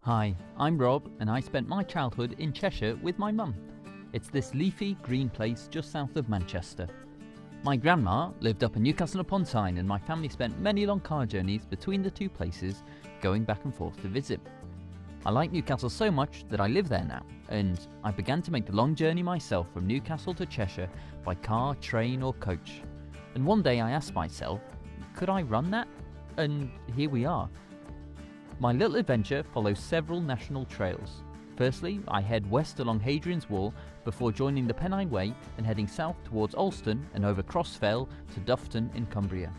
Hi, I'm Rob and I spent my childhood in Cheshire with my mum. It's this leafy green place just south of Manchester. My grandma lived up in Newcastle upon Tyne and my family spent many long car journeys between the two places, going back and forth to visit. I like Newcastle so much that I live there now, and I began to make the long journey myself from Newcastle to Cheshire by car, train or coach. And one day I asked myself, could I run that? And here we are. My little adventure follows several national trails. Firstly, I head west along Hadrian's Wall before joining the Pennine Way and heading south towards Alston and over Crossfell to Dufton in Cumbria.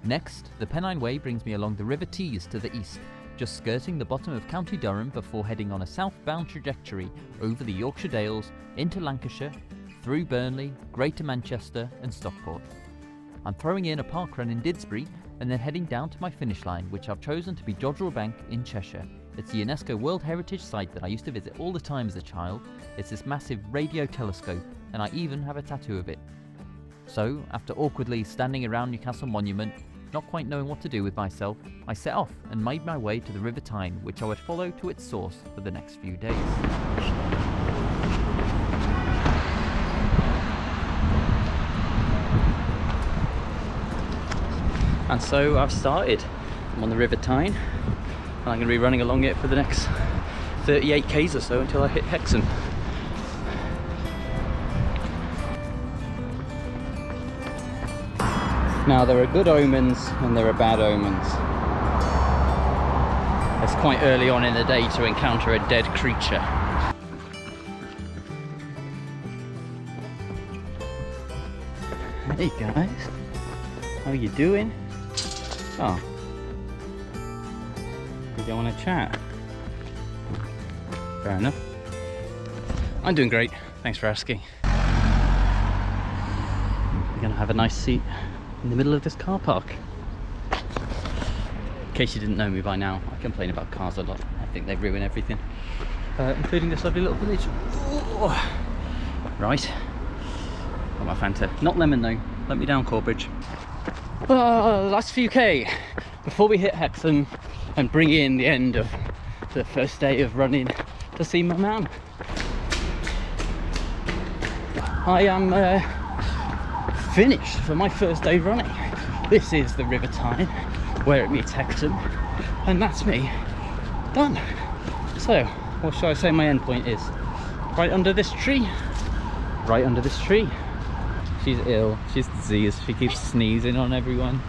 Next, the Pennine Way brings me along the River Tees to the east, just skirting the bottom of County Durham before heading on a southbound trajectory over the Yorkshire Dales, into Lancashire, through Burnley, Greater Manchester and Stockport. I'm throwing in a park run in Didsbury and then heading down to my finish line, which I've chosen to be Jodrell Bank in Cheshire. It's a UNESCO World Heritage Site that I used to visit all the time as a child. It's this massive radio telescope and I even have a tattoo of it. So, after awkwardly standing around Newcastle Monument, not quite knowing what to do with myself, I set off and made my way to the River Tyne, which I would follow to its source for the next few days. And so I've started. I'm on the River Tyne and I'm going to be running along it for the next 38 k's or so until I hit Hexham. Now there are good omens and there are bad omens. It's quite early on in the day to encounter a dead creature. Hey guys, how are you doing? Oh, you don't want to chat? Fair enough. I'm doing great, thanks for asking. We're going to have a nice seat in the middle of this car park. In case you didn't know me by now, I complain about cars a lot. I think they ruin everything, including this lovely little village. Ooh. Right, got my Fanta. Not lemon though, let me down Corbridge. Last few K before we hit Hexham and bring in the end of the first day of running to see my man. I am finished for my first day running. This is the River Tyne where it meets Hexham, and that's me done. So what shall I say my end point is? Right under this tree. Right under this tree. She's ill, she's diseased, she keeps sneezing on everyone.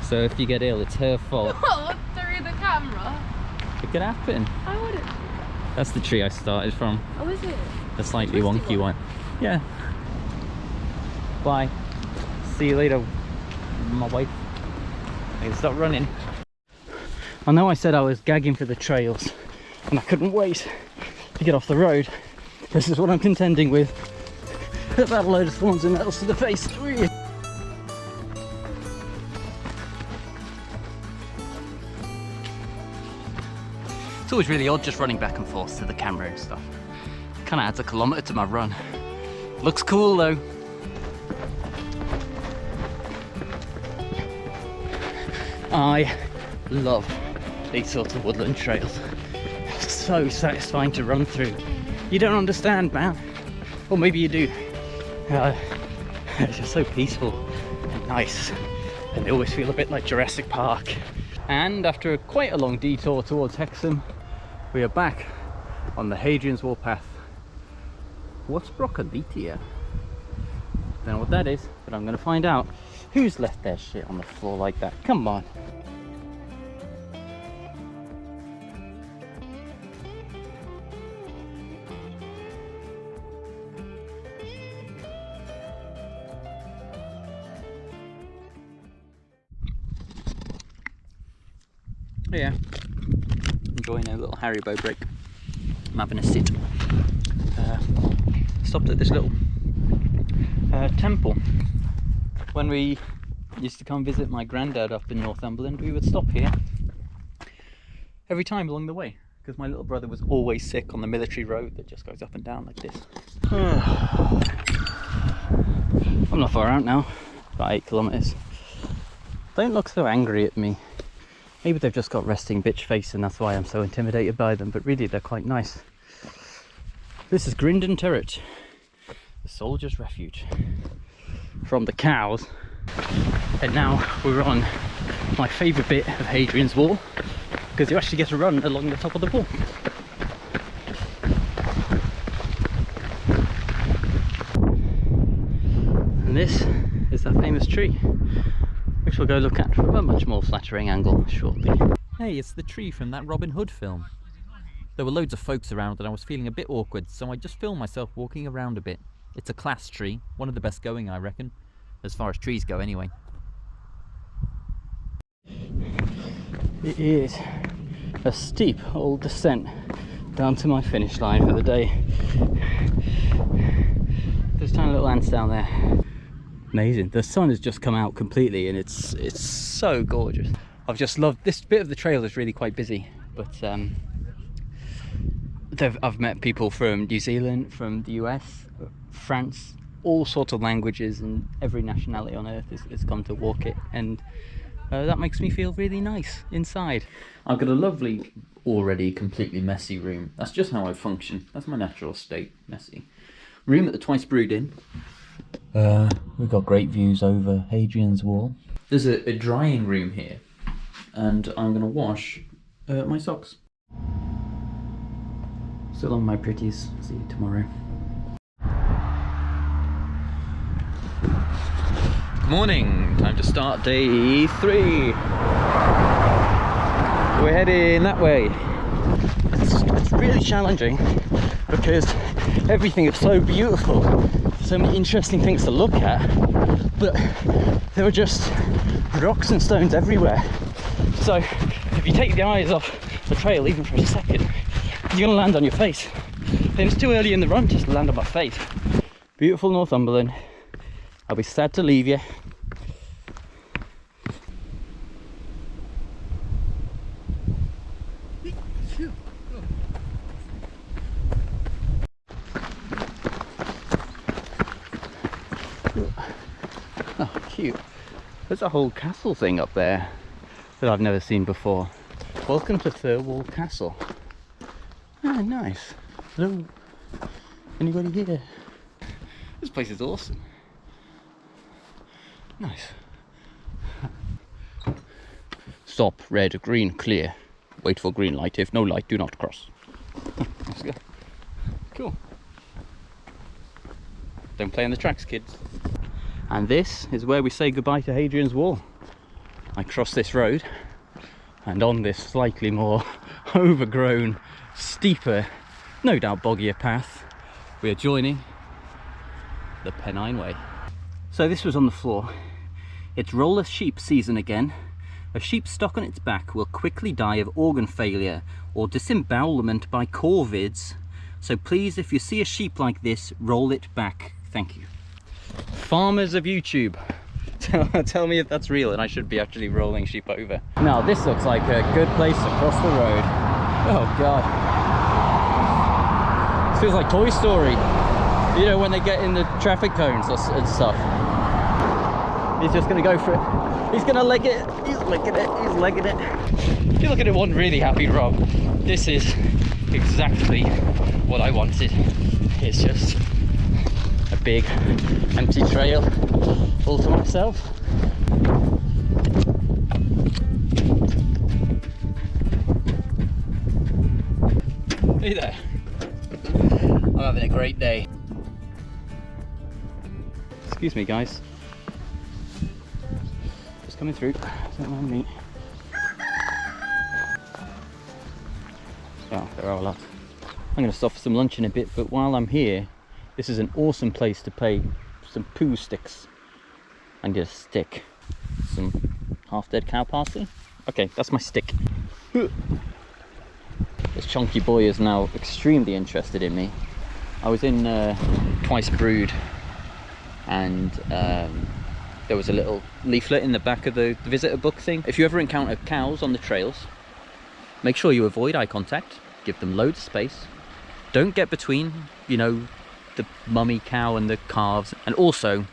So if you get ill, it's her fault. What? Through the camera? It could happen. How would it? That's the tree I started from. Oh, is it? The slightly wonky one. Yeah. Bye. See you later, my wife. I can stop running. I know I said I was gagging for the trails and I couldn't wait to get off the road. This is what I'm contending with. About a load of thorns and nettles to the face. It's always really odd just running back and forth to the camera and stuff. Kind of adds a kilometre to my run. Looks cool though. I love these sorts of woodland trails. It's so satisfying to run through. You don't understand, man. Or maybe you do. It's just so peaceful and nice, and they always feel a bit like Jurassic Park. And after quite a long detour towards Hexham, we are back on the Hadrian's Wall path. What's Broccolitia? Don't know what that is, but I'm going to find out. Who's left their shit on the floor like that? Come on. Yeah, enjoying a little Haribo break. I'm having a sit. Stopped at this little temple. When we used to come visit my granddad up in Northumberland, we would stop here every time along the way, because my little brother was always sick on the military road that just goes up and down like this. I'm not far out now, about 8 kilometres. Don't look so angry at me. Maybe they've just got resting bitch face and that's why I'm so intimidated by them, but really they're quite nice. This is Grindon Turret, the Soldier's Refuge. From the cows. And now we're on my favourite bit of Hadrian's Wall, because you actually get to run along the top of the wall. And this is that famous tree, which we'll go look at from a much more flattering angle shortly. Hey, it's the tree from that Robin Hood film. There were loads of folks around and I was feeling a bit awkward, so I just filmed myself walking around a bit. It's a class tree, one of the best going, I reckon. As far as trees go anyway. It is a steep old descent down to my finish line for the day. There's tiny little ants down there. Amazing. The sun has just come out completely and it's so gorgeous. I've just loved this bit of the trail. Is really quite busy, but I've met people from New Zealand, from the US, France, all sorts of languages, and every nationality on earth has come to walk it, and that makes me feel really nice inside. I've got a lovely, already completely messy room. That's just how I function. That's my natural state, messy. Room at the Twice Brewed Inn. We've got great views over Hadrian's Wall. There's a drying room here, and I'm going to wash my socks. So long, my pretties. See you tomorrow. Good morning. Time to start day 3. We're heading that way. It's really challenging because everything is so beautiful. So many interesting things to look at, but there are just rocks and stones everywhere. So if you take the eyes off the trail even for a second, you're gonna land on your face. And it's too early in the run just to land on my face. Beautiful Northumberland. I'll be sad to leave you. Oh, cute. There's a whole castle thing up there that I've never seen before. Welcome to Thirlwall Castle. Ah, nice. Hello. Anybody here? This place is awesome. Nice. Stop, red, green, clear. Wait for green light. If no light, do not cross. Let's go. Cool. Don't play on the tracks, kids. And this is where we say goodbye to Hadrian's Wall. I cross this road, and on this slightly more overgrown, steeper, no doubt boggier path, we are joining the Pennine Way. So this was on the floor. It's roller sheep season again. A sheep stuck on its back will quickly die of organ failure or disembowelment by corvids. So please, if you see a sheep like this, roll it back. Thank you. Farmers of YouTube, tell me if that's real and I should be actually rolling sheep over. Now this looks like a good place to cross the road. Oh god. This feels like Toy Story. You know, when they get in the traffic cones and stuff. He's just gonna go for it. He's gonna leg it. He's legging it. He's legging it. If you're looking at one really happy Rob, this is exactly what I wanted. It's just a big empty trail all to myself. Hey there. I'm having a great day. Excuse me guys. Just coming through. Don't mind me. Oh, there are a lot. I'm going to stop for some lunch in a bit, but while I'm here, this is an awesome place to play some poo sticks. I need a stick. Some half-dead cow parsley. Okay, that's my stick. This chunky boy is now extremely interested in me. I was in Twice Brewed, and there was a little leaflet in the back of the visitor book thing. If you ever encounter cows on the trails, make sure you avoid eye contact, give them loads of space. Don't get between, you know, the mummy cow and the calves. And also,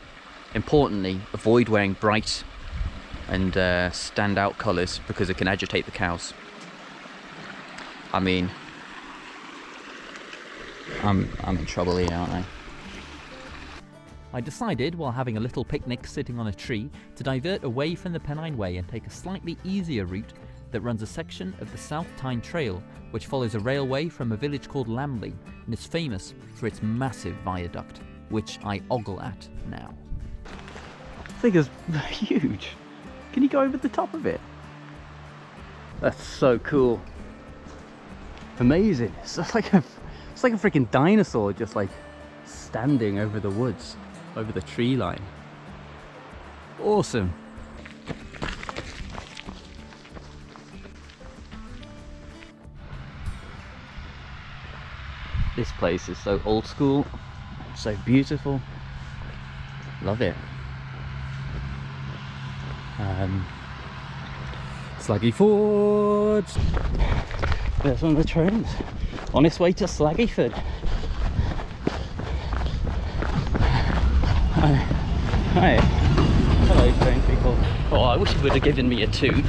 importantly, avoid wearing bright and standout colours because it can agitate the cows. I mean, I'm in trouble here, aren't I? I decided, while having a little picnic sitting on a tree, to divert away from the Pennine Way and take a slightly easier route that runs a section of the South Tyne Trail, which follows a railway from a village called Lamley and is famous for its massive viaduct, which I ogle at now. The thing is huge. Can you go over the top of it? That's so cool. Amazing. It's like a freaking dinosaur just like standing over the woods, over the tree line. Awesome. This place is so old school, so beautiful. Love it. Slaggy Fords. There's one of the trains on its way to Slaggyford. Hi. Hello, train people. Oh, I wish you would have given me a toot.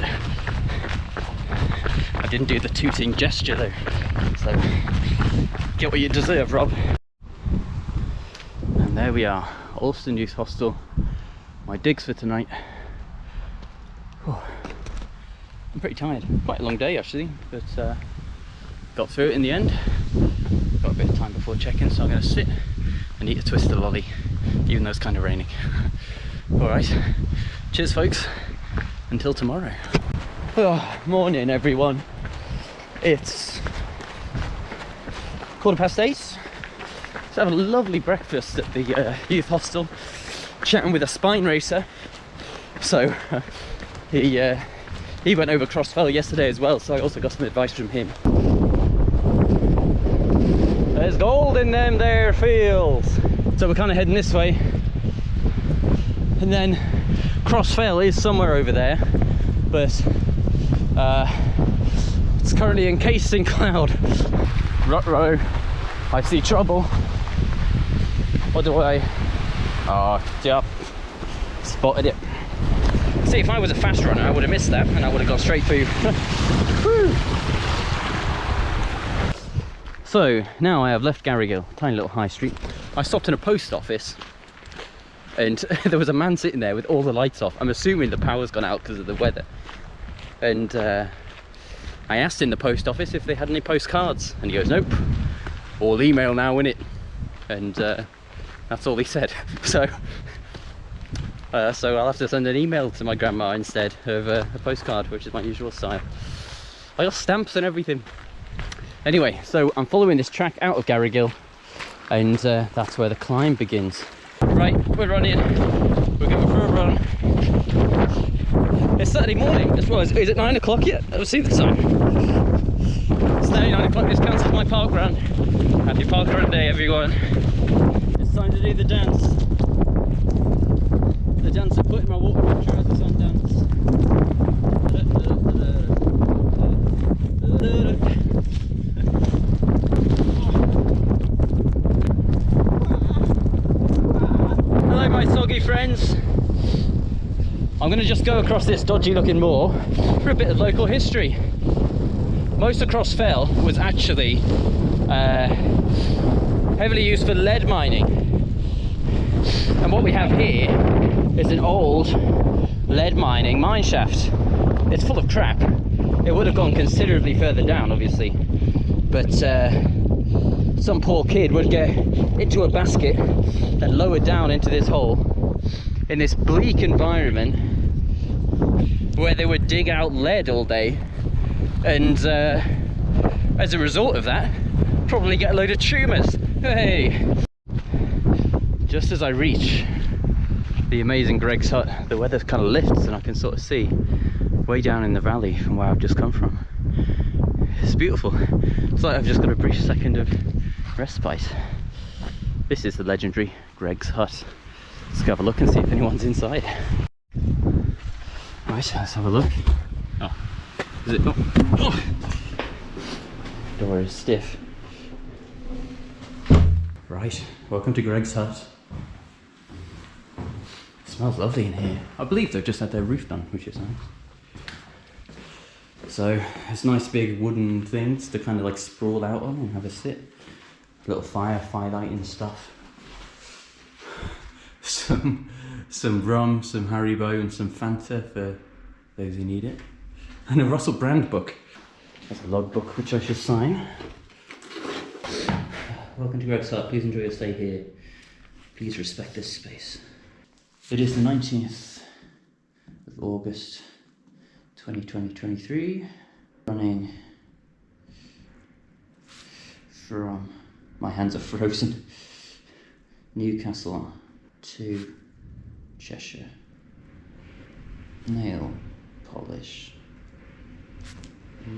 I didn't do the tooting gesture though, so get what you deserve, Rob. And there we are, Alston Youth Hostel. My digs for tonight. Oh, I'm pretty tired. Quite a long day actually, but got through it in the end. Got a bit of time before check-in, so I'm going to sit and eat a twisted lolly, even though it's kind of raining. Alright, cheers folks, until tomorrow. Oh, morning everyone. It's 8:15. Let's have a lovely breakfast at the youth hostel, chatting with a spine racer. So he went over Crossfell yesterday as well, so I also got some advice from him. There's gold in them there fields. So we're kind of heading this way, and then Crossfell is somewhere over there, but it's currently encased in cloud. Ruh-roh, I see trouble. What do I? Oh, yep, spotted it. See, if I was a fast runner, I would have missed that, and I would have gone straight through. Woo! So now I have left Garrigill, tiny little high street. I stopped in a post office, and there was a man sitting there with all the lights off. I'm assuming the power's gone out because of the weather. And I asked in the post office if they had any postcards, and he goes, nope, all email now, innit? And that's all he said. So I'll have to send an email to my grandma instead of a postcard, which is my usual style. I got stamps and everything. Anyway, so I'm following this track out of Garrigill, and that's where the climb begins. Right, we're running. We're going for a run. It's Saturday morning as well. Is it 9 o'clock yet? I'll see the time. It's nearly 9 o'clock. This counts as my park run. Happy park run day, everyone. It's time to do the dance. The dance of putting my waterproof trousers on dance. Hello my soggy friends. I'm going to just go across this dodgy looking moor for a bit of local history. Most of Crossfell was actually heavily used for lead mining, and what we have here is an old lead mining mine shaft. It's full of crap. It would have gone considerably further down obviously, but some poor kid would get into a basket and lower down into this hole in this bleak environment where they would dig out lead all day, and as a result of that probably get a load of tumours. Hey! Just as I reach the amazing Greg's hut, the weather kind of lifts and I can sort of see way down in the valley from where I've just come from. It's beautiful. It's like I've just got a brief second of respite. This is the legendary Greg's hut. Let's go have a look and see if anyone's inside. Right, let's have a look. Oh, is it? Oh. Door is stiff. Right, welcome to Greg's hut. smells lovely in here. I believe they've just had their roof done, which is nice. So it's nice big wooden things to kind of like sprawl out on and have a sit. A little firelight and stuff. Some rum, some Haribo and some Fanta for those who need it. And a Russell Brand book. That's a logbook which I should sign. Welcome to Greg's Hut. Please enjoy your stay here. Please respect this space. It is the 19th of August 2023. Running from, my hands are frozen, Newcastle to Cheshire. Nail polish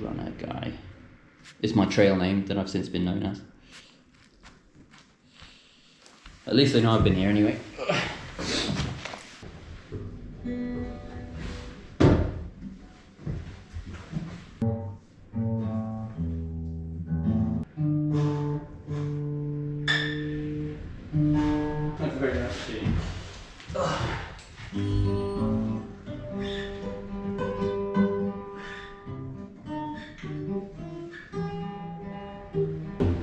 runner guy is my trail name that I've since been known as. At least they know I've been here anyway.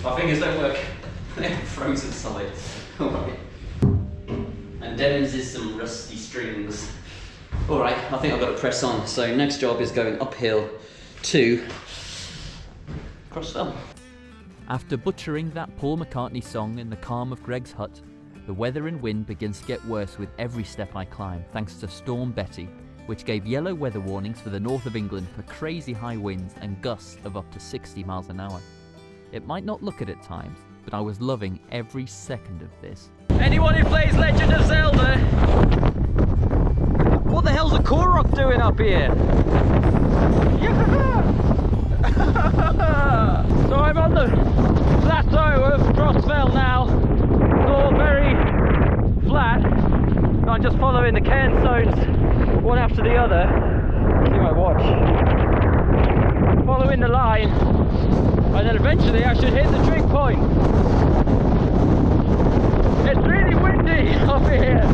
My fingers don't work. They're frozen solid. Alright. And Denham's is some rusty strings. Alright, I think I've got to press on. So next job is going uphill to Crossfell. After butchering that Paul McCartney song in the calm of Greg's Hut, the weather and wind begins to get worse with every step I climb, thanks to Storm Betty, which gave yellow weather warnings for the north of England for crazy high winds and gusts of up to 60 miles an hour. It might not look it at times, but I was loving every second of this. Anyone who plays Legend of Zelda? What the hell's a Korok doing up here? So I'm on the plateau of Crossfell now. It's all very flat. I'm just following the cairn zones one after the other. See my watch. Following the line, and then eventually I should hit the trig point. It's really windy up here.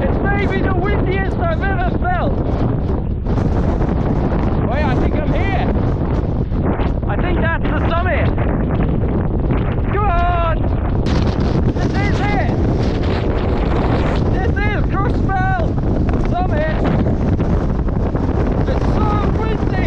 It's maybe the windiest I've ever felt. Wait, I think I'm here. I think that's the summit. Come on! This is it! This is Crossfell Summit! It's so windy!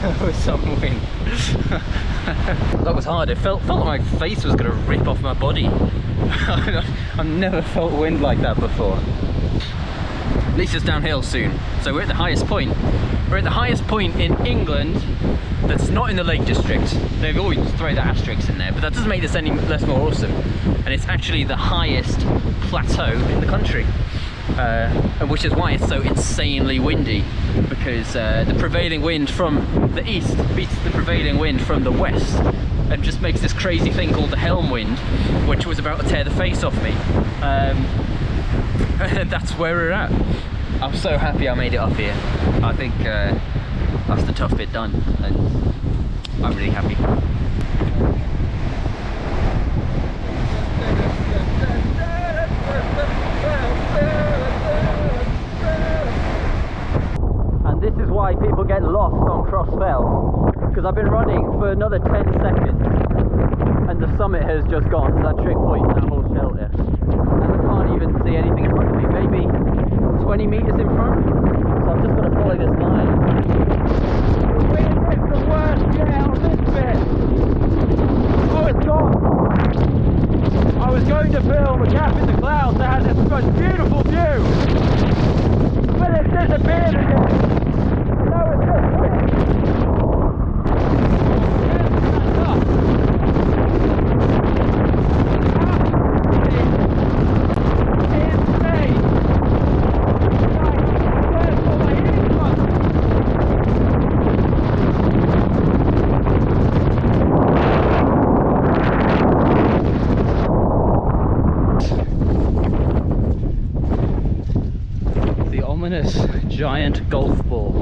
That was some wind. That was hard. It felt like my face was going to rip off my body. I've never felt wind like that before. At least it's downhill soon. So we're at the highest point. We're at the highest point in England that's not in the Lake District. They've always thrown the asterisks in there, but that doesn't make this any less more awesome. And it's actually the highest plateau in the country. Which is why it's so insanely windy, because the prevailing wind from the east beats the prevailing wind from the west and just makes this crazy thing called the helm wind, which was about to tear the face off me. And that's where we're at. I'm so happy I made it up here. I think that's the tough bit done, and I'm really happy. This is why people get lost on Crossfell, because I've been running for another 10 seconds and the summit has just gone, that trig point, that whole shelter, and I can't even see anything in front of me, maybe 20 metres in front, so I've just got to follow this line. The wind is the worst yet on this bit. Oh, it's gone. I was going to film a gap in the clouds that had this most beautiful view, but it disappeared again. this giant golf ball.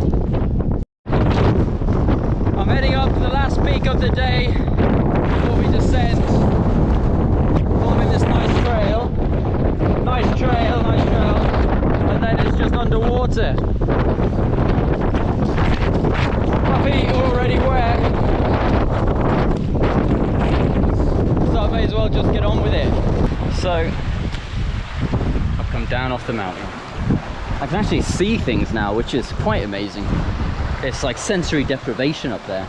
I'm heading up to the last peak of the day before we descend, forming this nice trail, and then it's just underwater. My feet already wet, so I may as well just get on with it. So I've come down off the mountain. I can actually see things now, which is quite amazing. It's like sensory deprivation up there.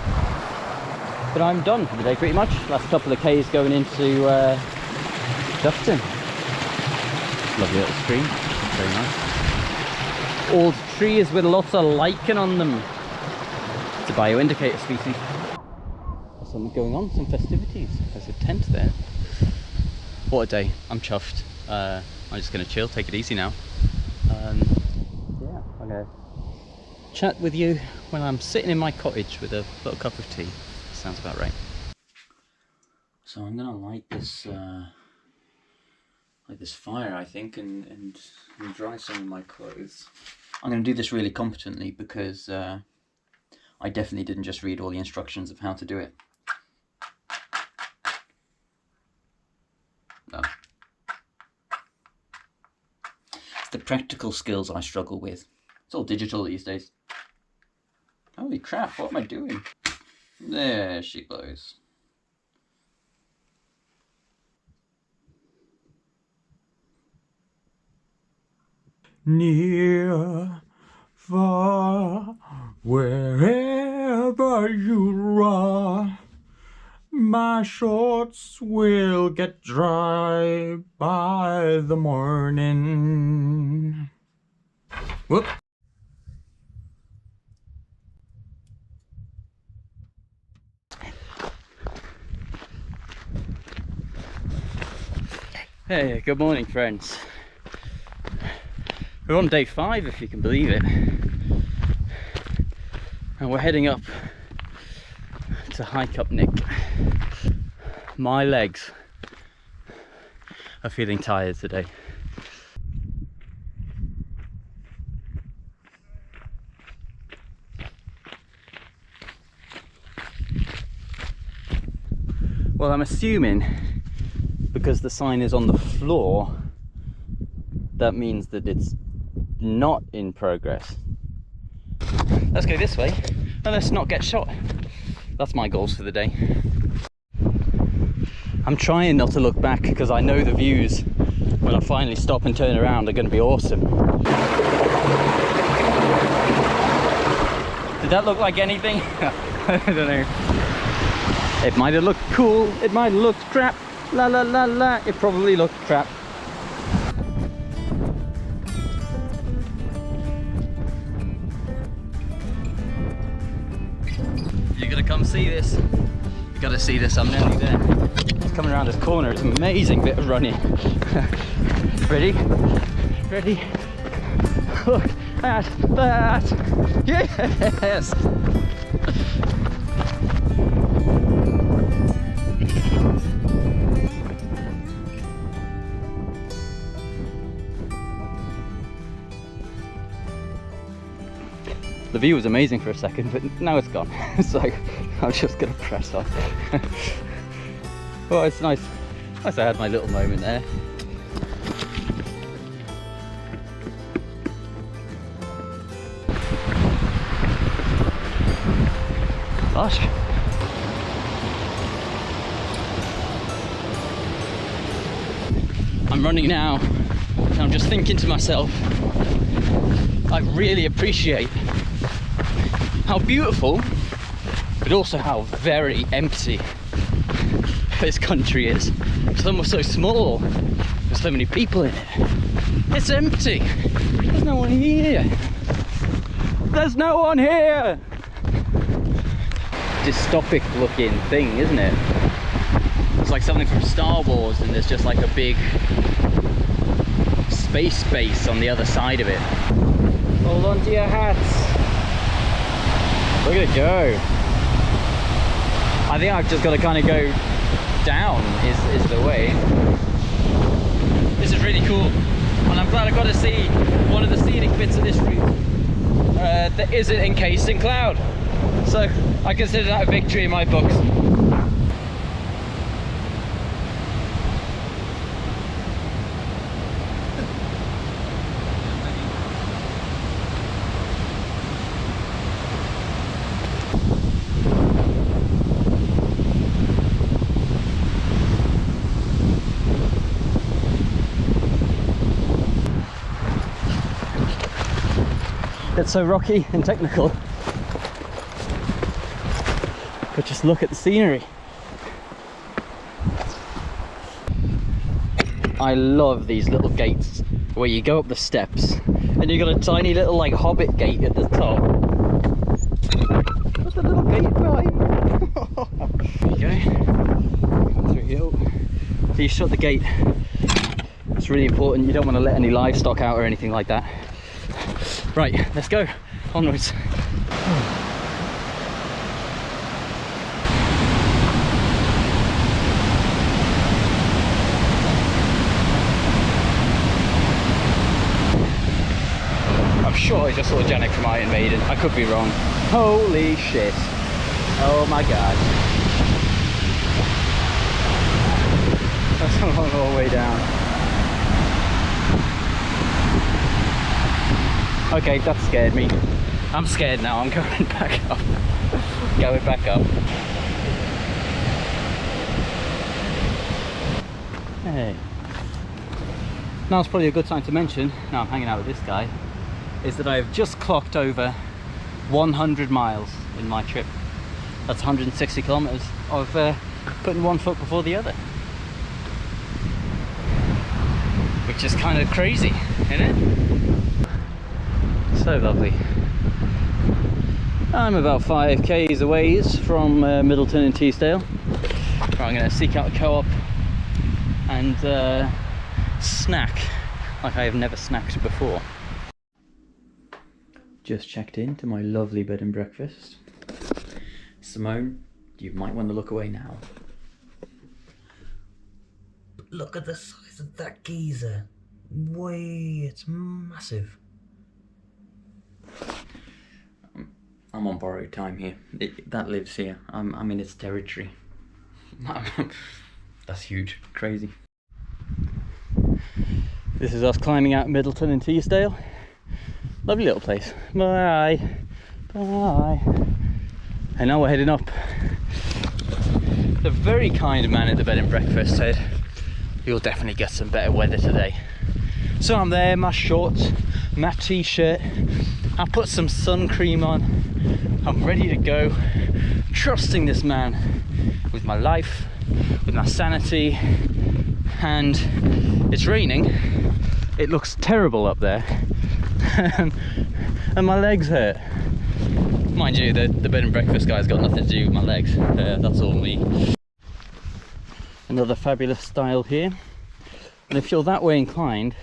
But I'm done for the day pretty much. Last couple of Ks going into Dufton. Lovely little stream, very nice. Old trees with lots of lichen on them. It's a bioindicator species. There's something going on, some festivities. There's a tent there. What a day, I'm chuffed. I'm just gonna chill, take it easy now. Yeah, I'm gonna chat with you when I'm sitting in my cottage with a little cup of tea. Sounds about right. So I'm gonna light this fire, I think, and dry some of my clothes. I'm gonna do this really competently because I definitely didn't just read all the instructions of how to do it. No. It's the practical skills I struggle with. It's all digital these days. Holy crap, what am I doing? There she goes. Near, far, wherever you are, my shorts will get dry by the morning. Whoop. Hey, good morning friends. We're on day 5 if you can believe it. And we're heading up to hike up Nick. My legs are feeling tired today. Well, I'm assuming because the sign is on the floor, that means that it's not in progress. Let's go this way and let's not get shot. That's my goals for the day. I'm trying not to look back because I know the views when I finally stop and turn around are going to be awesome. Did that look like anything? I don't know. It might have looked cool, it might have looked crap. La la la la, it probably looked crap. You're gonna come see this. You gotta see this, I'm nearly there. It's coming around this corner, it's an amazing bit of running. Ready? Ready? Look at that! Yes! The view was amazing for a second, but now it's gone. So I'm just gonna press on. Well, it's nice. Nice I had my little moment there. Gosh. I'm running now, and I'm just thinking to myself, I really appreciate how beautiful, but also how very empty this country is. Somewhere so small, with so many people in it. It's empty. There's no one here. There's no one here. Dystopic looking thing, isn't it? It's like something from Star Wars, and there's just like a big space base on the other side of it. Hold on to your hats. Look at it go. I think I've just got to kind of go down is the way. This is really cool. And I'm glad I got to see one of the scenic bits of this route. that isn't encased in cloud. So I consider that a victory in my books. It's so rocky and technical, but just look at the scenery. I love these little gates where you go up the steps and you've got a tiny little like hobbit gate at the top. What's the little gate behind? There you go. Through here. So you shut the gate. It's really important. You don't want to let any livestock out or anything like that. Right, let's go onwards. I'm sure I just saw Janet from Iron Maiden. I could be wrong. Holy shit. Oh my god. That's a long way down. Okay, that scared me. I'm scared now, I'm going back up. Going back up. Hey. Now's probably a good time to mention, now I'm hanging out with this guy, is that I've just clocked over 100 miles in my trip. That's 160 kilometres of putting one foot before the other. Which is kind of crazy, isn't it? So lovely. I'm about 5 k's away from Middleton and Teesdale. I'm going to seek out a co-op and snack like I have never snacked before. Just checked into my lovely bed and breakfast. Simone, you might want to look away now. But look at the size of that geezer. Way, it's massive. I'm on borrowed time here. That lives here. I'm in its territory. That's huge. Crazy. This is us climbing out Middleton and Teesdale. Lovely little place. Bye. Bye. And now we're heading up. The very kind man at the bed and breakfast said you'll definitely get some better weather today. So I'm there, my shorts, my t-shirt. I put some sun cream on. I'm ready to go, trusting this man with my life, with my sanity, and it's raining. It looks terrible up there, and my legs hurt. Mind you, the bed and breakfast guy's got nothing to do with my legs. That's all me. Another fabulous style here, and if you're that way inclined,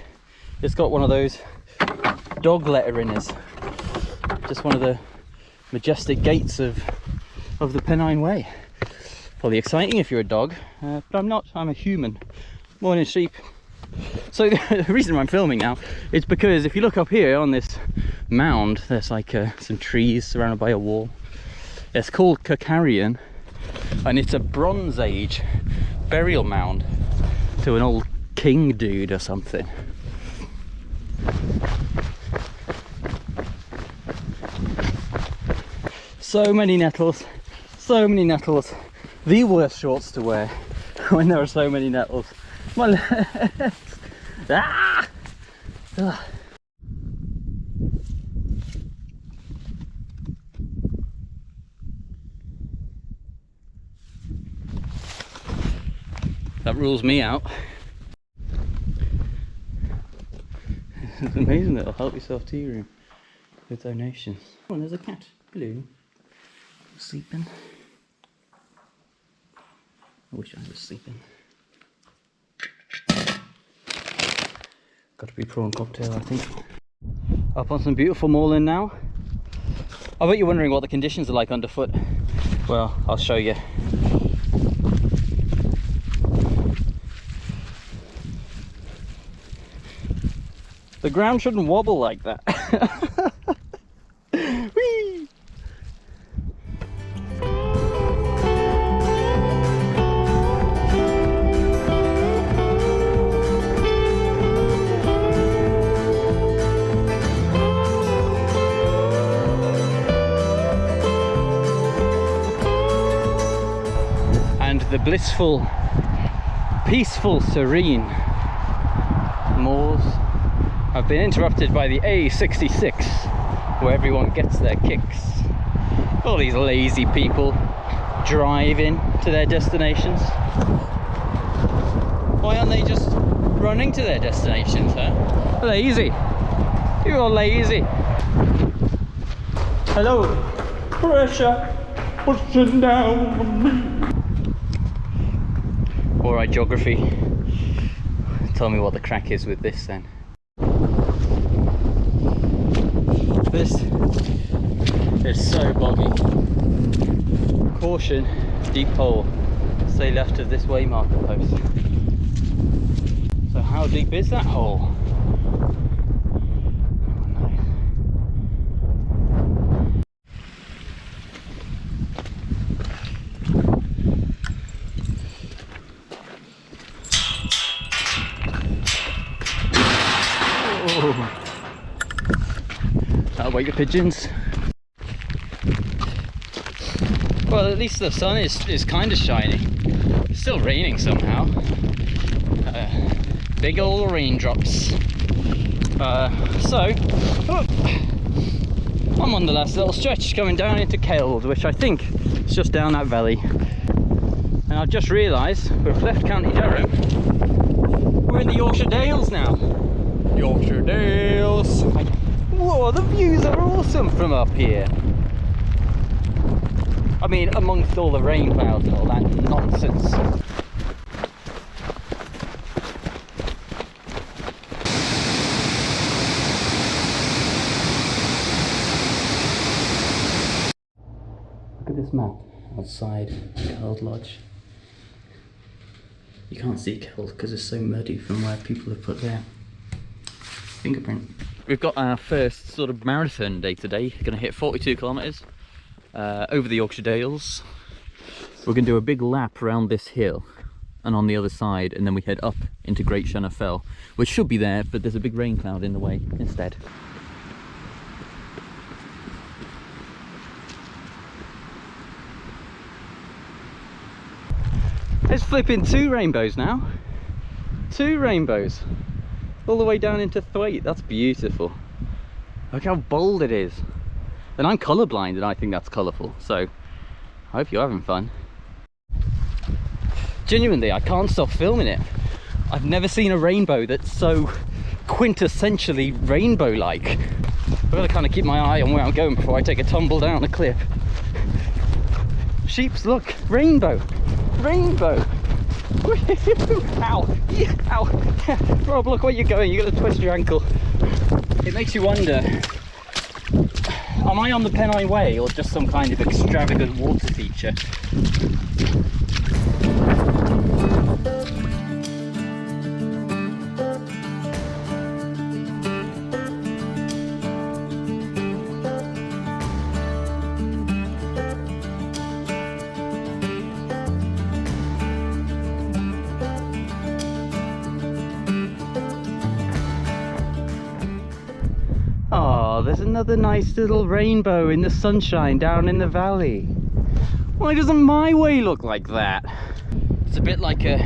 it's got one of those dog letteringers. Just one of the majestic gates of the Pennine Way. Probably exciting if you're a dog, but I'm not. I'm a human. Morning sheep. So the reason I'm filming now is because if you look up here on this mound, there's like some trees surrounded by a wall. It's called Hadrian, and it's a Bronze Age burial mound to an old king dude or something. So many nettles, so many nettles. The worst shorts to wear when there are so many nettles. My legs. Ah! Ugh. That rules me out. It's amazing that it'll help yourself tea room with donations. Oh, and there's a cat. Hello. Sleeping. I wish I was sleeping. Got to be prawn cocktail, I think. Up on some beautiful moorland now. I bet you're wondering what the conditions are like underfoot. Well, I'll show you. The ground shouldn't wobble like that. blissful, peaceful, serene moors have been interrupted by the A66, where everyone gets their kicks. All these lazy people driving to their destinations. Why aren't they just running to their destinations, huh? Lazy. You're lazy. Hello, pressure pushing down on me. Alright, geography. Tell me what the crack is with this then. This is so boggy. Caution, deep hole. Stay left of this way marker post. So how deep is that hole? That'll wake the pigeons. Well, at least the sun is kind of shining. It's still raining somehow. Big old raindrops. I'm on the last little stretch coming down into Keld, which I think is just down that valley. And I've just realised we've left County Durham. We're in the Yorkshire Dales now. Yorkshire Dales. Whoa, the views are awesome from up here. I mean, amongst all the rain clouds and all that nonsense. Look at this map outside Keld Lodge. You can't see Keld because it's so muddy from where people have put their fingerprint. We've got our first sort of marathon day today. Going to hit 42 kilometres over the Yorkshire Dales. We're going to do a big lap around this hill and on the other side, and then we head up into Great Shunner Fell, which should be there, but there's a big rain cloud in the way instead. There's flipping 2 rainbows now. 2 rainbows. All the way down into Thwaite. That's beautiful. Look how bold it is. And I'm colourblind and I think that's colourful. So I hope you're having fun. Genuinely, I can't stop filming it. I've never seen a rainbow that's so quintessentially rainbow-like. I've got to kind of keep my eye on where I'm going before I take a tumble down a cliff. Sheeps, look, rainbow. Rainbow! Ow! Ow! Rob, look where you're going, you're going to twist your ankle. It makes you wonder, am I on the Pennine Way or just some kind of extravagant water feature? Oh, there's another nice little rainbow in the sunshine down in the valley. Why doesn't my way look like that? It's a bit like a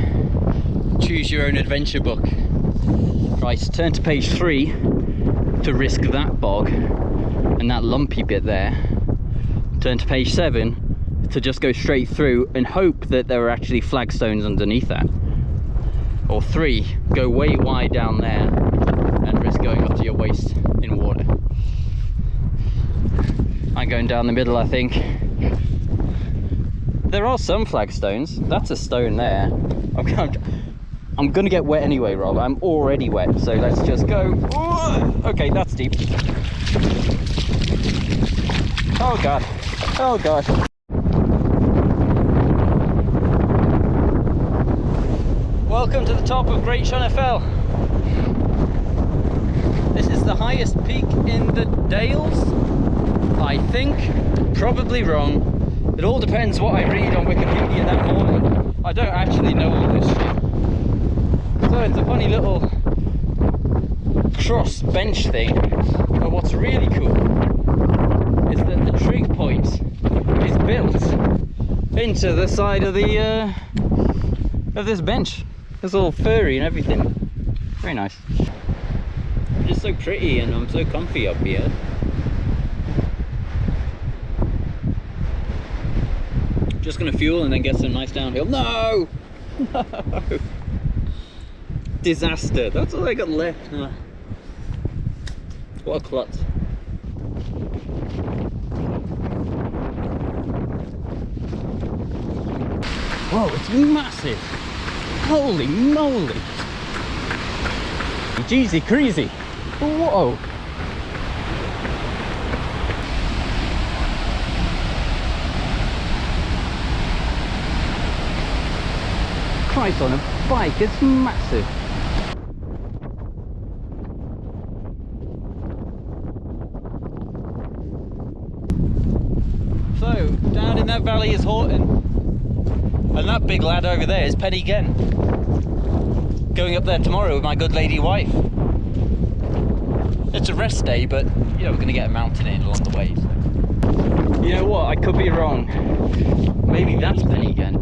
choose your own adventure book. Right, turn to page 3 to risk that bog and that lumpy bit there. Turn to page 7 to just go straight through and hope that there are actually flagstones underneath that. Or 3, go way wide down there and risk going up to your waist in water. I'm going down the middle, I think. There are some flagstones. That's a stone there. I'm gonna get wet anyway, Rob. I'm already wet, so let's just go. Okay, that's deep. Oh god. Oh god. Welcome to the top of Great Shunner Fell. This is the highest peak in the Dales, I think. Probably wrong. It all depends what I read on Wikipedia that morning. I don't actually know all this shit. So it's a funny little cross bench thing. But what's really cool is that the trig point is built into the side of the of this bench. It's all furry and everything. Very nice. It's just so pretty and I'm so comfy up here. Just gonna fuel and then get some nice downhill. No! No! Disaster. That's all I got left. What a klutz. Whoa, it's massive. Holy moly. Jeezy crazy. Whoa. Christ, on a bike, it's massive. So, down in that valley is Horton, and that big lad over there is Pen-y-ghent. Going up there tomorrow with my good lady wife. It's a rest day, but you know, we're going to get a mountain in along the way. So. You know what, I could be wrong. Maybe that's Pen-y-ghent.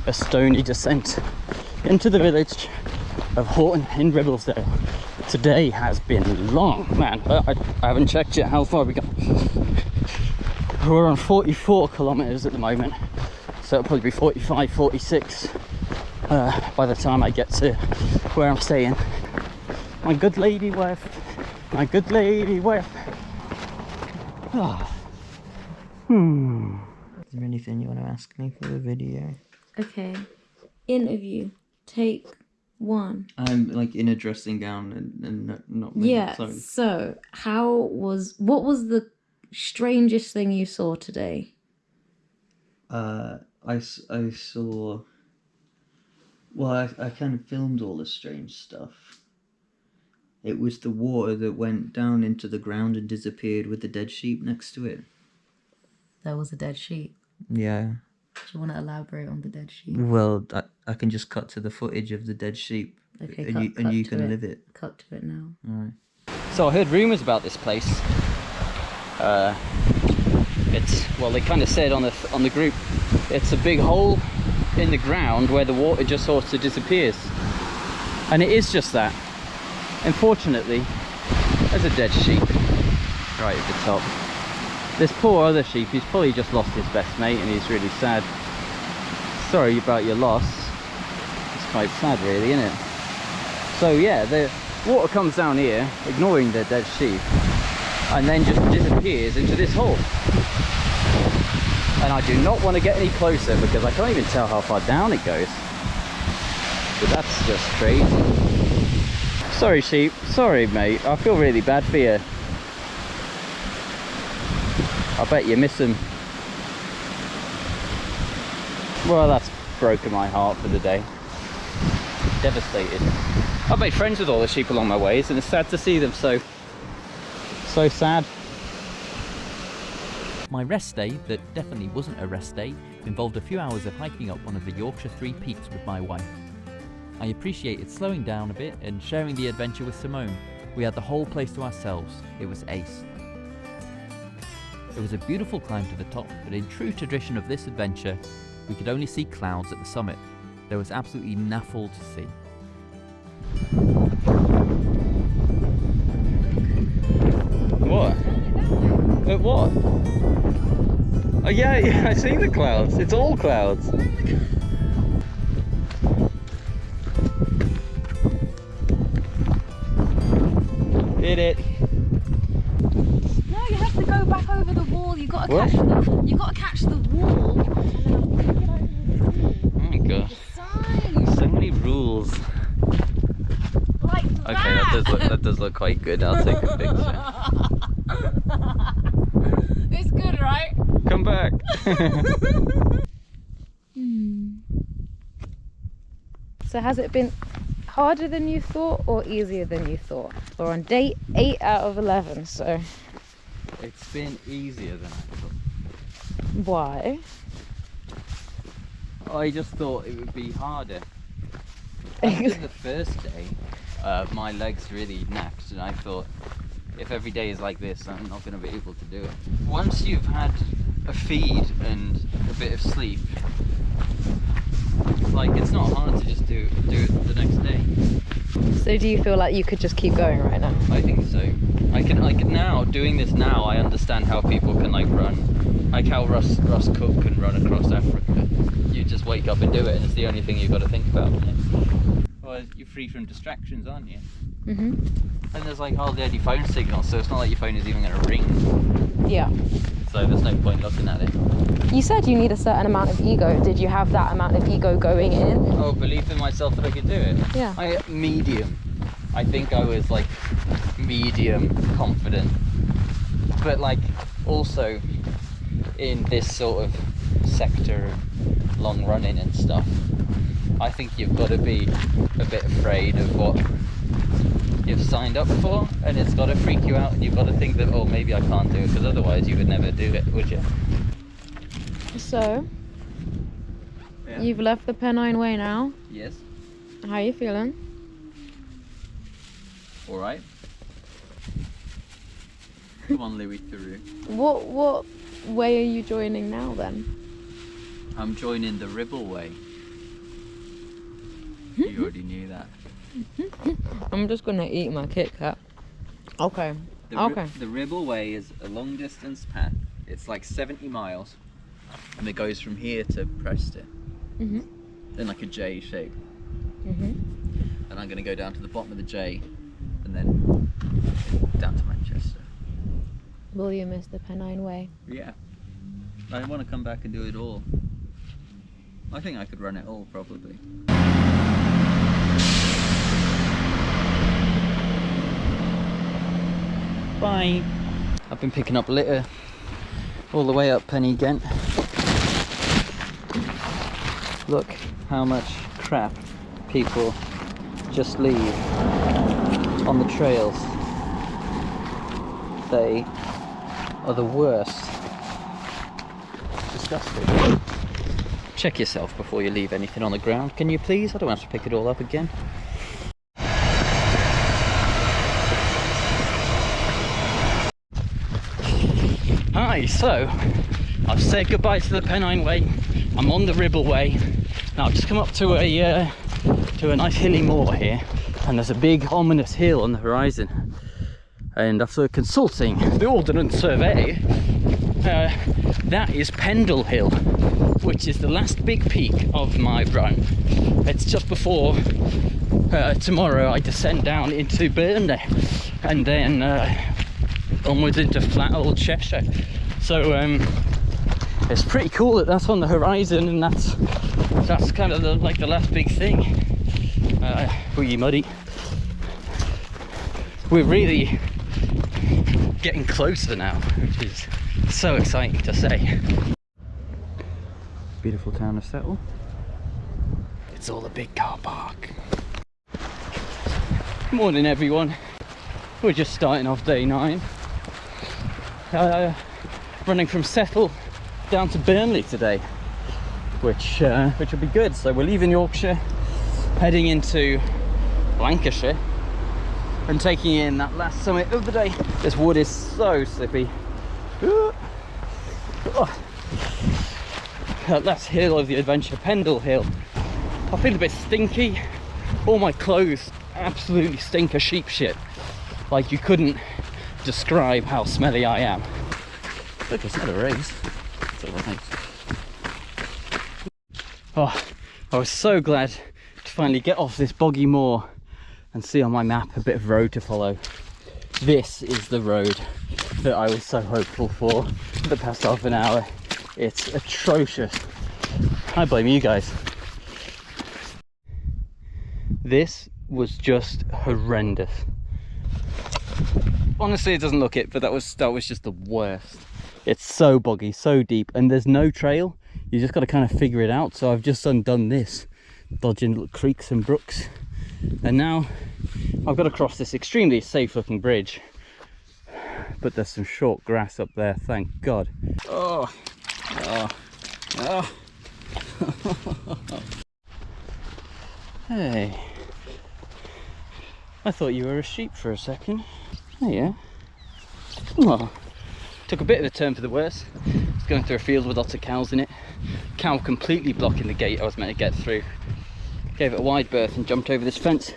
A stony descent into the village of Horton in Ribblesdale. Today has been long, man. I haven't checked yet how far we got. We're on 44 kilometers at the moment, so it'll probably be 45, 46 by the time I get to where I'm staying. My good lady wife, my good lady wife. Is there anything you want to ask me for the video? Okay. Interview. Take 1. I'm like in a dressing gown and not Yeah. sorry. So, what was the strangest thing you saw today? I saw. Well, I kind of filmed all the strange stuff. It was the water that went down into the ground and disappeared with the dead sheep next to it. There was a dead sheep. Yeah. Do you want to elaborate on the dead sheep? Well, I can just cut to the footage of the dead sheep. Okay, and you can live it. Cut to it now. Alright. So I heard rumours about this place. They kind of said on the group, it's a big hole in the ground where the water just sort of disappears. And it is just that. Unfortunately, there's a dead sheep right at the top. This poor other sheep, he's probably just lost his best mate and he's really sad. Sorry about your loss. It's quite sad really, isn't it? So yeah, the water comes down here, ignoring the dead sheep, and then just disappears into this hole. And I do not want to get any closer because I can't even tell how far down it goes. But that's just crazy. Sorry sheep, sorry mate, I feel really bad for you. I bet you miss them. Well, that's broken my heart for the day. Devastated. I've made friends with all the sheep along my ways and it's sad to see them so sad. My rest day, that definitely wasn't a rest day, involved a few hours of hiking up one of the Yorkshire Three Peaks with my wife. I appreciated slowing down a bit and sharing the adventure with Simone. We had the whole place to ourselves. It was ace. It was a beautiful climb to the top, but in true tradition of this adventure, we could only see clouds at the summit. There was absolutely naffle to see. What? What? Oh yeah, I see the clouds. It's all clouds. Did it? No, you have to go back over the wall. You got to What? catch the wall. Oh my god. So many rules. Like Okay, that does look quite good. I'll take a picture. It's good, right? Come back. So has it been harder than you thought or easier than you thought? We're on day 8 out of 11, so It's been easier than I thought. why? I just thought it would be harder. After the first day, my legs really knacked and I thought if every day is like this I'm not going to be able to do it. Once you've had a feed and a bit of sleep, like it's not hard to just do it the next day. So do you feel like you could just keep going right now? I think so. I can now, doing this now, I understand how people can like run, like how Russ Cook can run across Africa. You just wake up and do it, and it's the only thing you've got to think about, isn't it? Well, you're free from distractions, aren't you? And there's like hardly any phone signal, so it's not like your phone is even going to ring. Yeah. So there's no point looking at it. You said you need a certain amount of ego. Did you have that amount of ego going in? Oh, belief in myself that I could do it? Yeah. Medium. I think I was like medium confident. But like also in this sort of sector of long running and stuff, I think you've got to be a bit afraid of what you've signed up for, and it's got to freak you out, and you've got to think that, oh, maybe I can't do it, because otherwise you would never do it, would you? So, Yeah. you've left the Pennine Way now. Yes. How are you feeling? All right. Come on, Louis Theroux. What way are you joining now then? I'm joining the Ribble Way. You already knew that. I'm just gonna eat my Kit Kat. Okay. The Ribble Way is a long distance path. It's like 70 miles, and it goes from here to Preston in like a J shape. And I'm going to go down to the bottom of the J and then down to Manchester. Will you miss the Pennine Way? Yeah. I want to come back and do it all. I think I could run it all probably. Bye. I've been picking up litter all the way up Pen-y-ghent. Look how much crap people just leave on the trails. They are the worst. Disgusting. Check yourself before you leave anything on the ground, can you please? I don't have to pick it all up again. Hi, so I've said goodbye to the Pennine Way. I'm on the Ribble Way. Now I've just come up to a nice hilly moor here, and there's a big ominous hill on the horizon. And after consulting the Ordnance Survey, that is Pendle Hill, which is the last big peak of my run. It's just before tomorrow I descend down into Burnley, and then onwards into flat old Cheshire. So it's pretty cool that that's on the horizon, and that's kind of like the last big thing. Pretty muddy. We're really getting closer now, which is so exciting to say. Beautiful town of Settle. It's all a big car park. Morning everyone. We're just starting off day 9. Running from Settle down to Burnley today, which will be good. So we're leaving Yorkshire, heading into Lancashire, and taking in that last summit of the day. This wood is so slippy. That last hill of the adventure, Pendle Hill. I feel a bit stinky. All my clothes absolutely stink of sheep shit. Like you couldn't describe how smelly I am. Look, it's not a race. It's a race. Oh, I was so glad to finally get off this boggy moor and see on my map a bit of road to follow. This is the road that I was so hopeful for the past half an hour. It's atrocious. I blame you guys. This was just horrendous. Honestly, it doesn't look it, but that was just the worst. It's so boggy, so deep, and there's no trail. You just got to kind of figure it out. So I've just undone this, dodging little creeks and brooks, and now I've got to cross this extremely safe looking bridge, but there's some short grass up there, thank God. Oh. Hey, I thought you were a sheep for a second. Oh yeah. Well, took a bit of a turn for the worse. Going through a field with lots of cows in it. Cow completely blocking the gate I was meant to get through. Gave it a wide berth and jumped over this fence.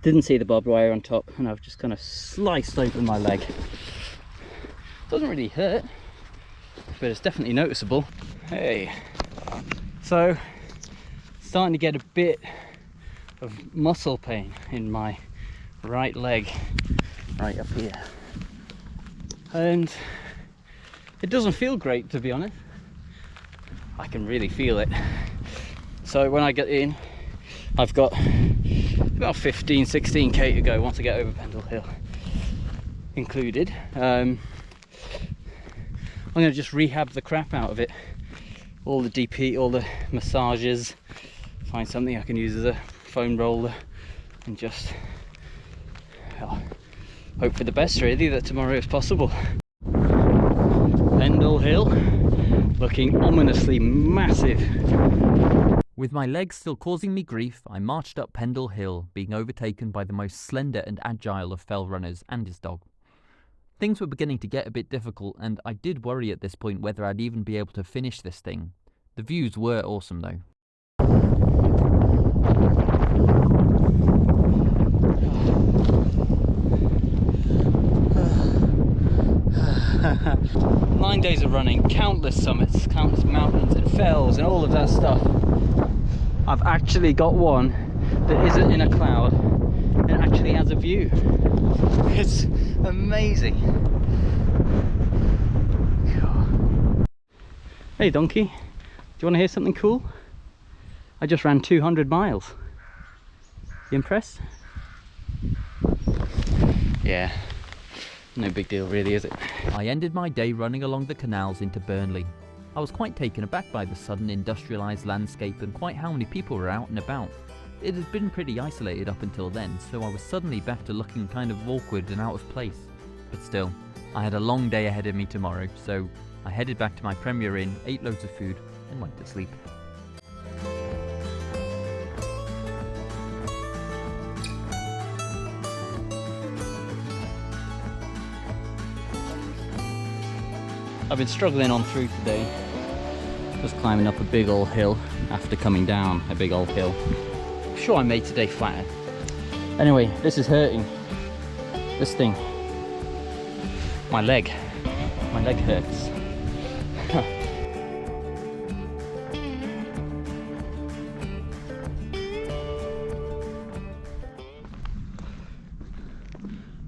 Didn't see the barbed wire on top, and I've just kind of sliced open my leg. Doesn't really hurt, but it's definitely noticeable. Hey, so starting to get a bit of muscle pain in my right leg, right up here, and it doesn't feel great, to be honest. I can really feel it. So when I get in, I've got about 15-16k to go once I get over Pendle Hill included. I'm going to just rehab the crap out of it. All the DP, all the massages, find something I can use as a foam roller, and just, well, hope for the best really, that tomorrow is possible. Pendle Hill, looking ominously massive. With my legs still causing me grief, I marched up Pendle Hill, being overtaken by the most slender and agile of fell runners and his dog. Things were beginning to get a bit difficult, and I did worry at this point whether I'd even be able to finish this thing. The views were awesome though. 9 days of running, countless summits, countless mountains and fells and all of that stuff. I've actually got one that isn't in a cloud and actually has a view. It's amazing. Hey donkey, do you want to hear something cool? I just ran 200 miles. You impressed? Yeah. No big deal really, is it? I ended my day running along the canals into Burnley. I was quite taken aback by the sudden industrialised landscape and quite how many people were out and about. It had been pretty isolated up until then, so I was suddenly back to looking kind of awkward and out of place. But still, I had a long day ahead of me tomorrow, so I headed back to my Premier Inn, ate loads of food and went to sleep. I've been struggling on through today, just climbing up a big old hill after coming down a big old hill. I'm sure I made today flatter. Anyway, this is hurting. This thing. My leg hurts.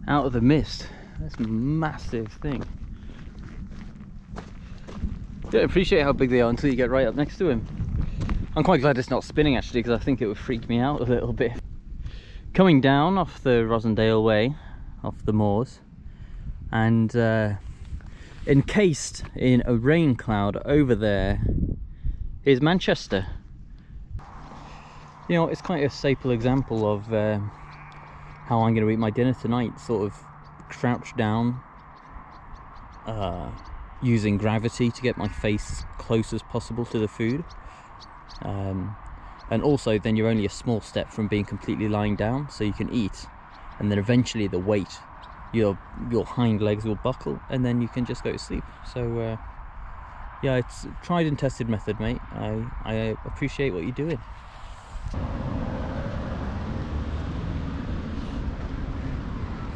Out of the mist, this massive thing. Don't appreciate how big they are until you get right up next to him. I'm quite glad it's not spinning actually, because I think it would freak me out a little bit. Coming down off the Rossendale Way, off the moors, and encased in a rain cloud over there is Manchester. You know, it's quite a staple example of how I'm going to eat my dinner tonight, sort of crouched down, using gravity to get my face as close as possible to the food, and also then you're only a small step from being completely lying down, so you can eat, and then eventually the weight, your hind legs will buckle, and then you can just go to sleep. So yeah, it's a tried and tested method, mate. I appreciate what you're doing.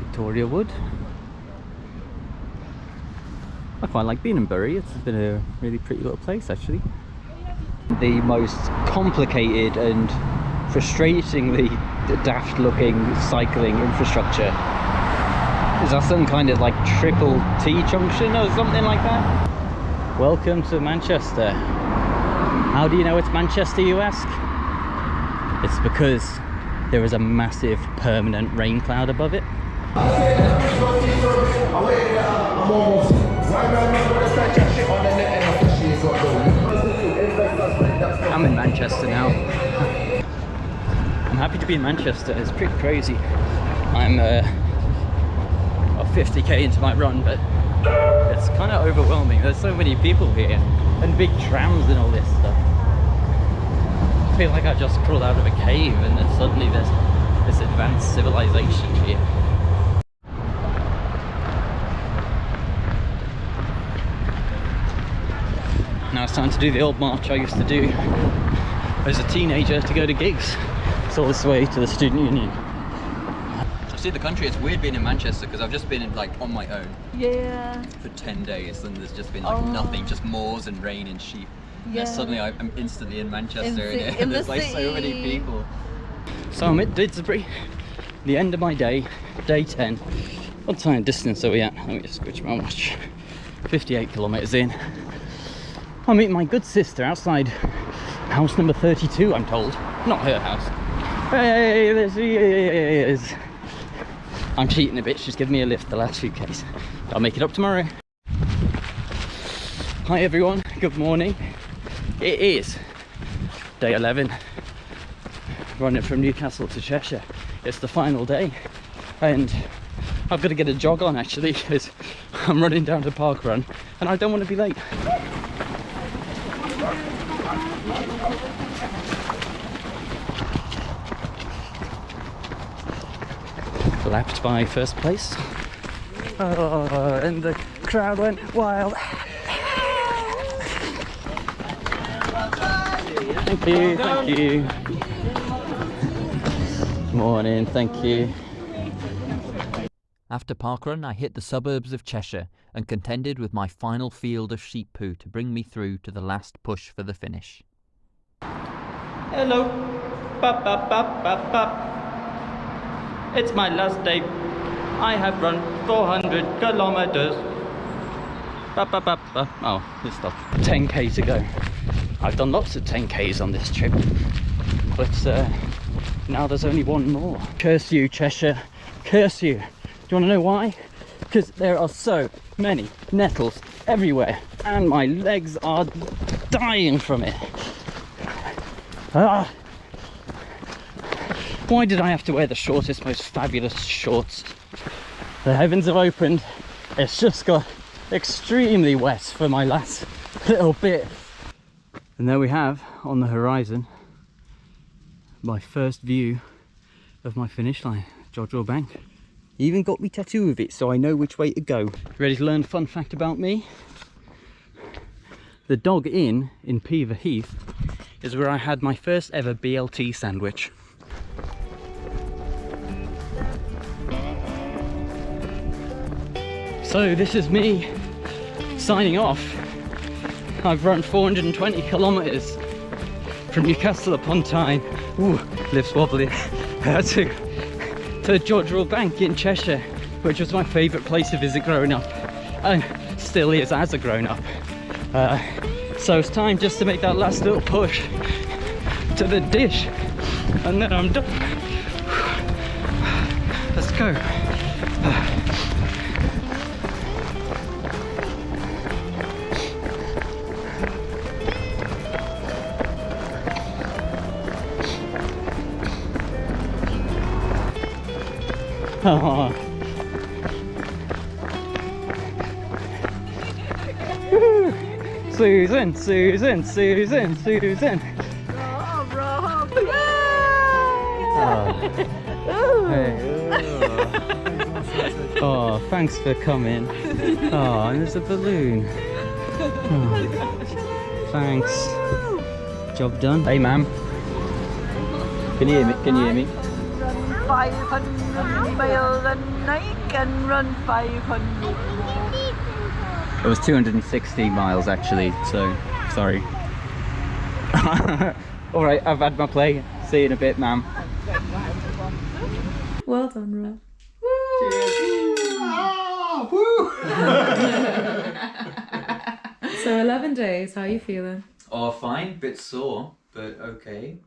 Victoria Wood. I quite like being in Bury. It's been a really pretty little place actually. The most complicated and frustratingly daft looking cycling infrastructure. Is that some kind of like triple T junction or something like that? Welcome to Manchester. How do you know it's Manchester, you ask? It's because there is a massive permanent rain cloud above it. I'm in Manchester now. I'm happy to be in Manchester. It's pretty crazy. I'm 50k into my run, but it's kind of overwhelming. There's so many people here and big trams and all this stuff. I feel like I just crawled out of a cave and then suddenly there's this advanced civilization here. it's time to do the old march I used to do as a teenager to go to gigs. It's all this way to the student union. I've seen the country. It's weird being in Manchester because I've just been like on my own. Yeah. For 10 days and there's just been like nothing, just moors and rain and sheep. Yeah. And suddenly I'm instantly in Manchester and in there's the like so many city. people. So I'm at Didsbury, the end of my day, day 10. What time distance are we at? Let me just switch my watch. 58 kilometres in. I'm meeting my good sister outside house number 32, I'm told. Not her house. Hey, there she is. I'm cheating a bit, she's given me a lift the last few Ks. I'll make it up tomorrow. Hi everyone, good morning. It is day 11, running from Newcastle to Cheshire. It's the final day and I've got to get a jog on actually because I'm running down to park run and I don't want to be late. Lapped by first place. Oh, and the crowd went wild. Thank you, thank you. Morning, thank you. After parkrun, I hit the suburbs of Cheshire and contended with my final field of sheep poo to bring me through to the last push for the finish. Hello. Bop, bop, bop, bop, bop. It's my last day. I have run 400 kilometers. Bop, bop, bop, bop. Oh, this stuff. 10k to go. I've done lots of 10ks on this trip, but now there's only one more. Curse you, Cheshire. Curse you. Do you want to know why? Because there are so many nettles everywhere and my legs are dying from it. Ah. Why did I have to wear the shortest, most fabulous shorts? The heavens have opened. It's just got extremely wet for my last little bit. And there we have on the horizon my first view of my finish line, Jodrell Bank. Even got me tattoo of it so I know which way to go. Ready to learn a fun fact about me? The Dog Inn in Pever Heath is where I had my first ever BLT sandwich. So this is me signing off. I've run 420 kilometres from Newcastle upon Tyne. Ooh, lips wobbly. to Jodrell Bank in Cheshire, which was my favourite place to visit growing up, and still is as a grown up. So it's time just to make that last little push to the dish, and then I'm done. Let's go. Oh. Susan, Susan, Susan, Susan. Rob, Rob. Oh. Hey. Oh, thanks for coming. Oh, and there's a balloon. Oh. Thanks. Job done. Hey, ma'am. Can you hear me? Can you hear me? 500 miles a night and run 500. It was 260 miles actually, so sorry. Alright, I've had my play. See you in a bit, ma'am. Well done, Rob. So 11 days, how are you feeling? Oh, fine. Bit sore, but okay.